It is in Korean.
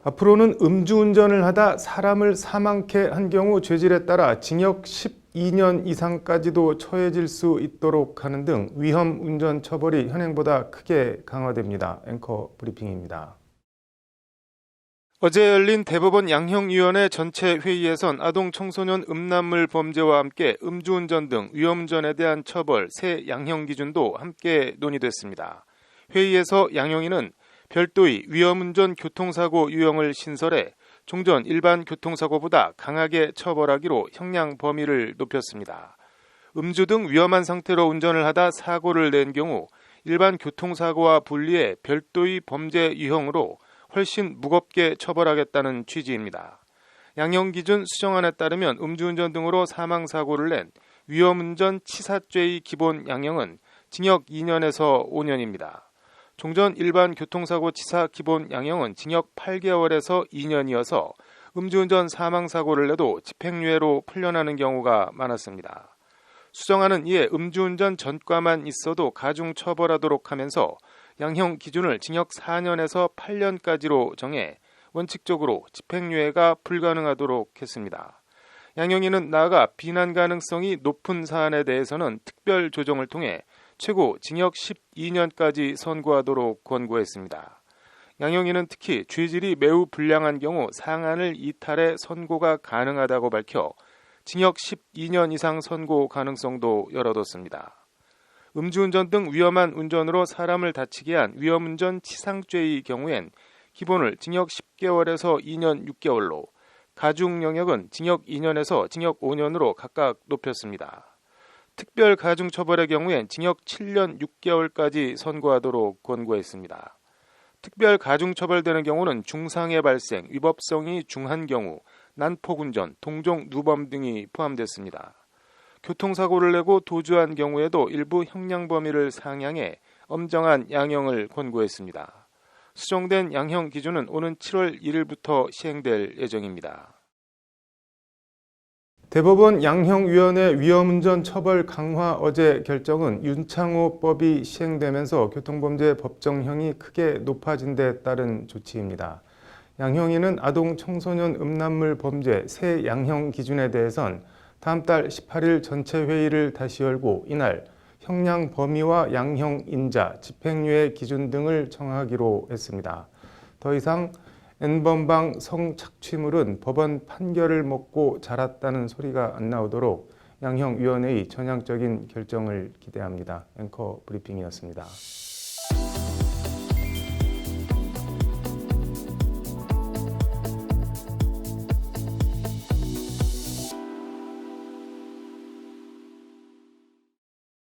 앞으로는 음주운전을 하다 사람을 사망케 한 경우 죄질에 따라 징역 12년 이상까지도 처해질 수 있도록 하는 등 위험 운전 처벌이 현행보다 크게 강화됩니다. 앵커 브리핑입니다. 어제 열린 대법원 양형위원회 전체 회의에선 아동 청소년 음란물 범죄와 함께 음주운전 등 위험운전에 대한 처벌 새 양형 기준도 함께 논의됐습니다. 회의에서 양형위는 별도의 위험운전 교통사고 유형을 신설해 종전 일반 교통사고보다 강하게 처벌하기로 형량 범위를 높였습니다. 음주 등 위험한 상태로 운전을 하다 사고를 낸 경우 일반 교통사고와 분리해 별도의 범죄 유형으로 훨씬 무겁게 처벌하겠다는 취지입니다. 양형기준 수정안에 따르면 음주운전 등으로 사망사고를 낸 위험운전 치사죄의 기본 양형은 징역 2년에서 5년입니다. 종전 일반 교통사고 치사 기본 양형은 징역 8개월에서 2년이어서 음주운전 사망사고를 내도 집행유예로 풀려나는 경우가 많았습니다. 수정안은 이에 음주운전 전과만 있어도 가중 처벌하도록 하면서 양형 기준을 징역 4년에서 8년까지로 정해 원칙적으로 집행유예가 불가능하도록 했습니다. 양형위는 나아가 비난 가능성이 높은 사안에 대해서는 특별 조정을 통해 최고 징역 12년까지 선고하도록 권고했습니다. 양형위는 특히 죄질이 매우 불량한 경우 상한을 이탈해 선고가 가능하다고 밝혀 징역 12년 이상 선고 가능성도 열어뒀습니다. 음주운전 등 위험한 운전으로 사람을 다치게 한 위험운전 치상죄의 경우엔 기본을 징역 10개월에서 2년 6개월로, 가중 영역은 징역 2년에서 징역 5년으로 각각 높였습니다. 특별 가중 처벌의 경우엔 징역 7년 6개월까지 선고하도록 권고했습니다. 특별 가중 처벌되는 경우는 중상해 발생, 위법성이 중한 경우, 난폭운전, 동종 누범 등이 포함됐습니다. 교통사고를 내고 도주한 경우에도 일부 형량 범위를 상향해 엄정한 양형을 권고했습니다. 수정된 양형 기준은 오는 7월 1일부터 시행될 예정입니다. 대법원 양형위원회 위험운전 처벌 강화 어제 결정은 윤창호법이 시행되면서 교통범죄 법정형이 크게 높아진 데 따른 조치입니다. 양형위는 아동 청소년 음란물 범죄 새 양형 기준에 대해선 다음 달 18일 전체 회의를 다시 열고 이날 형량 범위와 양형 인자, 집행유예 기준 등을 정하기로 했습니다. 더 이상 N번방 성착취물은 법원 판결을 먹고 자랐다는 소리가 안 나오도록 양형위원회의 전향적인 결정을 기대합니다. 앵커 브리핑이었습니다.